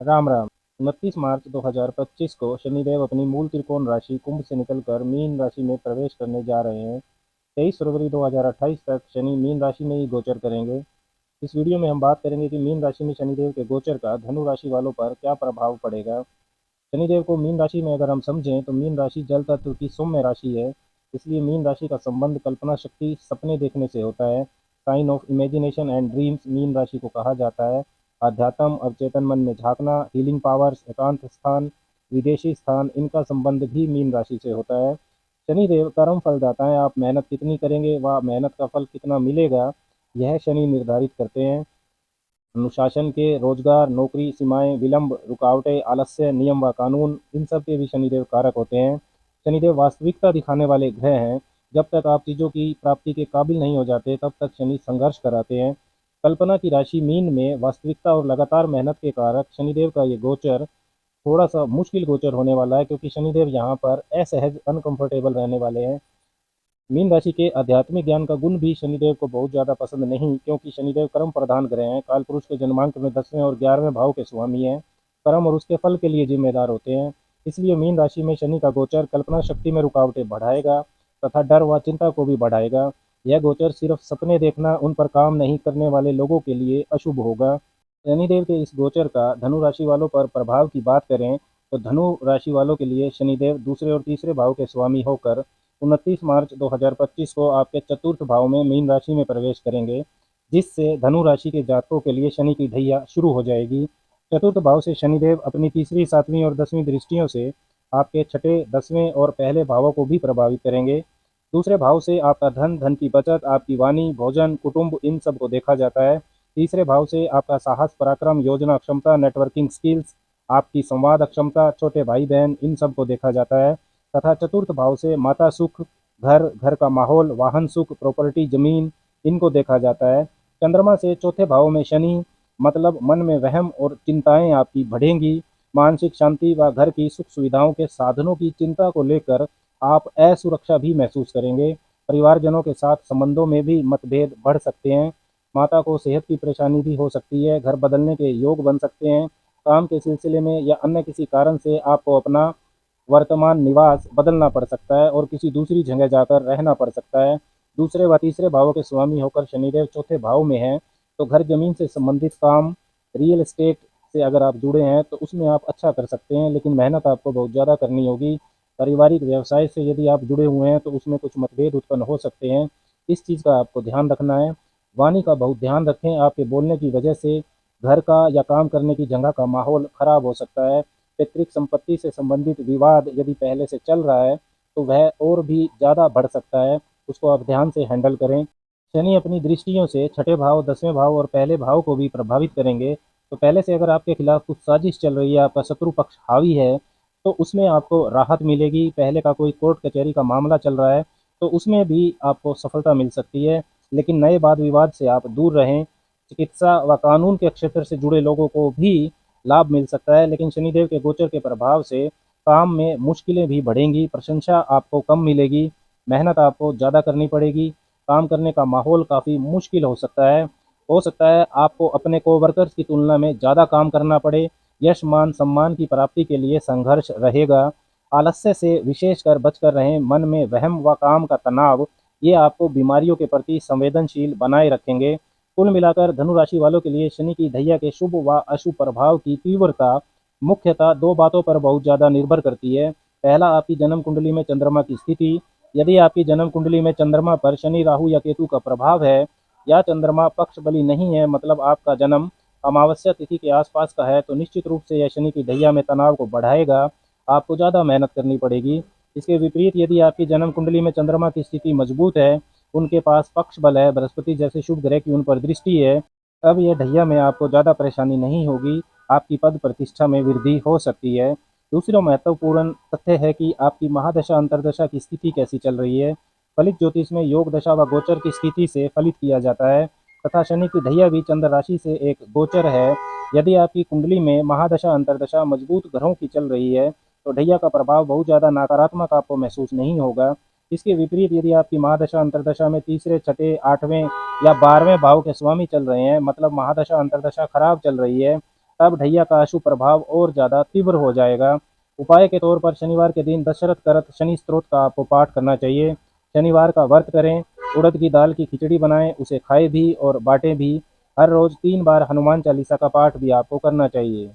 राम राम। 29 मार्च 2025 को शनिदेव अपनी मूल त्रिकोण राशि कुंभ से निकलकर मीन राशि में प्रवेश करने जा रहे हैं। 23 फरवरी 2028 तक शनि मीन राशि में ही गोचर करेंगे। इस वीडियो में हम बात करेंगे कि मीन राशि में शनिदेव के गोचर का धनु राशि वालों पर क्या प्रभाव पड़ेगा। शनिदेव को मीन राशि में अगर हम समझें तो मीन राशि जल तत्व की सौम्य राशि है। इसलिए मीन राशि का संबंध कल्पना शक्ति, सपने देखने से होता है। Sign of imagination and dreams मीन राशि को कहा जाता है। अध्यात्म, अवचेतन मन में झांकना, हीलिंग पावर्स, एकांत स्थान, विदेशी स्थान, इनका संबंध भी मीन राशि से होता है। शनिदेव कर्म फलदाता है। आप मेहनत कितनी करेंगे व मेहनत का फल कितना मिलेगा, यह शनि निर्धारित करते हैं। अनुशासन के, रोजगार, नौकरी, सीमाएं, विलंब, रुकावटें, आलस्य, नियम व कानून, इन सब के भी शनिदेव कारक होते हैं। शनिदेव वास्तविकता दिखाने वाले ग्रह हैं। जब तक आप चीज़ों की प्राप्ति के काबिल नहीं हो जाते तब तक शनि संघर्ष कराते हैं। कल्पना की राशि मीन में वास्तविकता और लगातार मेहनत के कारक शनिदेव का ये गोचर थोड़ा सा मुश्किल गोचर होने वाला है, क्योंकि शनिदेव यहाँ पर असहज, अनकंफर्टेबल रहने वाले हैं। मीन राशि के आध्यात्मिक ज्ञान का गुण भी शनिदेव को बहुत ज़्यादा पसंद नहीं, क्योंकि शनिदेव कर्म प्रधान ग्रह हैं। काल पुरुष के जन्मांक में 10वें और 11वें भाव के स्वामी हैं। कर्म और उसके फल के लिए जिम्मेदार होते हैं। इसलिए मीन राशि में शनि का गोचर कल्पना शक्ति में रुकावटें बढ़ाएगा तथा डर व चिंता को भी बढ़ाएगा। यह गोचर सिर्फ सपने देखना, उन पर काम नहीं करने वाले लोगों के लिए अशुभ होगा। शनिदेव के इस गोचर का धनु राशि वालों पर प्रभाव की बात करें तो धनु राशि वालों के लिए शनिदेव दूसरे और तीसरे भाव के स्वामी होकर 29 मार्च 2025 को आपके चतुर्थ भाव में मीन राशि में प्रवेश करेंगे, जिससे धनु राशि के जातकों के लिए शनि की ढैया शुरू हो जाएगी। चतुर्थ भाव से शनिदेव अपनी तीसरी, सातवीं और 10वीं दृष्टियों से आपके छठे, 10वें और पहले भावों को भी प्रभावित करेंगे। दूसरे भाव से आपका धन, धन की बचत, आपकी वाणी, भोजन, कुटुंब, इन सब को देखा जाता है। तीसरे भाव से आपका साहस, पराक्रम, योजना क्षमता, नेटवर्किंग स्किल्स, आपकी संवाद क्षमता, छोटे भाई बहन, इन सब को देखा जाता है। तथा चतुर्थ भाव से माता सुख, घर, घर का माहौल, वाहन सुख, प्रॉपर्टी, जमीन, इनको देखा जाता है। चंद्रमा से चौथे भाव में शनि, मतलब मन में वहम और चिंताएं आपकी बढ़ेंगी। मानसिक शांति व घर की सुख सुविधाओं के साधनों की चिंता को लेकर आप असुरक्षा भी महसूस करेंगे। परिवारजनों के साथ संबंधों में भी मतभेद बढ़ सकते हैं। माता को सेहत की परेशानी भी हो सकती है। घर बदलने के योग बन सकते हैं। काम के सिलसिले में या अन्य किसी कारण से आपको अपना वर्तमान निवास बदलना पड़ सकता है और किसी दूसरी जगह जाकर रहना पड़ सकता है। दूसरे व तीसरे भावों के स्वामी होकर शनिदेव चौथे भाव में हैं, तो घर जमीन से संबंधित काम, रियल एस्टेट से अगर आप जुड़े हैं तो उसमें आप अच्छा कर सकते हैं, लेकिन मेहनत आपको बहुत ज़्यादा करनी होगी। पारिवारिक व्यवसाय से यदि आप जुड़े हुए हैं तो उसमें कुछ मतभेद उत्पन्न हो सकते हैं। इस चीज़ का आपको ध्यान रखना है। वाणी का बहुत ध्यान रखें। आपके बोलने की वजह से घर का या काम करने की जगह का माहौल खराब हो सकता है। पैतृक संपत्ति से संबंधित विवाद यदि पहले से चल रहा है तो वह और भी ज़्यादा बढ़ सकता है। उसको आप ध्यान से हैंडल करें। शनि अपनी दृष्टियों से छठे भाव, 10वें भाव और पहले भाव को भी प्रभावित करेंगे। तो पहले से अगर आपके खिलाफ कुछ साजिश चल रही है, आपका शत्रु पक्ष हावी है, तो उसमें आपको राहत मिलेगी। पहले का कोई कोर्ट कचहरी का मामला चल रहा है तो उसमें भी आपको सफलता मिल सकती है। लेकिन नए वाद विवाद से आप दूर रहें। चिकित्सा व कानून के क्षेत्र से जुड़े लोगों को भी लाभ मिल सकता है, लेकिन शनिदेव के गोचर के प्रभाव से काम में मुश्किलें भी बढ़ेंगी। प्रशंसा आपको कम मिलेगी। मेहनत आपको ज़्यादा करनी पड़ेगी। काम करने का माहौल काफ़ी मुश्किल हो सकता है। आपको अपने कोवर्कर्स की तुलना में ज़्यादा काम करना पड़े। यश, मान, सम्मान की प्राप्ति के लिए संघर्ष रहेगा। आलस्य से विशेषकर बचकर रहें। मन में वहम व काम का तनाव, ये आपको बीमारियों के प्रति संवेदनशील बनाए रखेंगे। कुल मिलाकर धनु राशि वालों के लिए शनि की ढैया के शुभ व अशुभ प्रभाव की तीव्रता मुख्यतः दो बातों पर बहुत ज़्यादा निर्भर करती है। पहला, आपकी जन्म कुंडली में चंद्रमा की स्थिति। यदि आपकी जन्म कुंडली में चंद्रमा पर शनि, राहु या केतु का प्रभाव है या चंद्रमा पक्ष बली नहीं है, मतलब आपका जन्म अमावस्या तिथि के आसपास का है, तो निश्चित रूप से यह शनि की ढैया में तनाव को बढ़ाएगा। आपको ज़्यादा मेहनत करनी पड़ेगी। इसके विपरीत यदि आपकी जन्म कुंडली में चंद्रमा की स्थिति मजबूत है, उनके पास पक्ष बल है, बृहस्पति जैसे शुभ ग्रह की उन पर दृष्टि है, तब यह ढैया में आपको ज़्यादा परेशानी नहीं होगी। आपकी पद प्रतिष्ठा में वृद्धि हो सकती है। दूसरा महत्वपूर्ण तथ्य है कि आपकी महादशा अंतर्दशा की स्थिति कैसी चल रही है। फलित ज्योतिष में योग दशा व गोचर की स्थिति से फलित किया जाता है तथा शनि की ढैया भी चंद्र राशि से एक गोचर है। यदि आपकी कुंडली में महादशा अंतर्दशा मजबूत ग्रहों की चल रही है तो ढैया का प्रभाव बहुत ज़्यादा नकारात्मक आपको महसूस नहीं होगा। इसके विपरीत यदि आपकी महादशा अंतर्दशा में तीसरे, छठे, 8वें या 12वें भाव के स्वामी चल रहे हैं, मतलब महादशा अंतर्दशा खराब चल रही है, तब ढैया का अशुभ प्रभाव और ज़्यादा तीव्र हो जाएगा। उपाय के तौर पर शनिवार के दिन दशरथ करत शनि स्तोत्र का आपको पाठ करना चाहिए। शनिवार का व्रत करें, उड़द की दाल की खिचड़ी बनाएं, उसे खाएं भी और बांटें भी। हर रोज 3 बार हनुमान चालीसा का पाठ भी आपको करना चाहिए।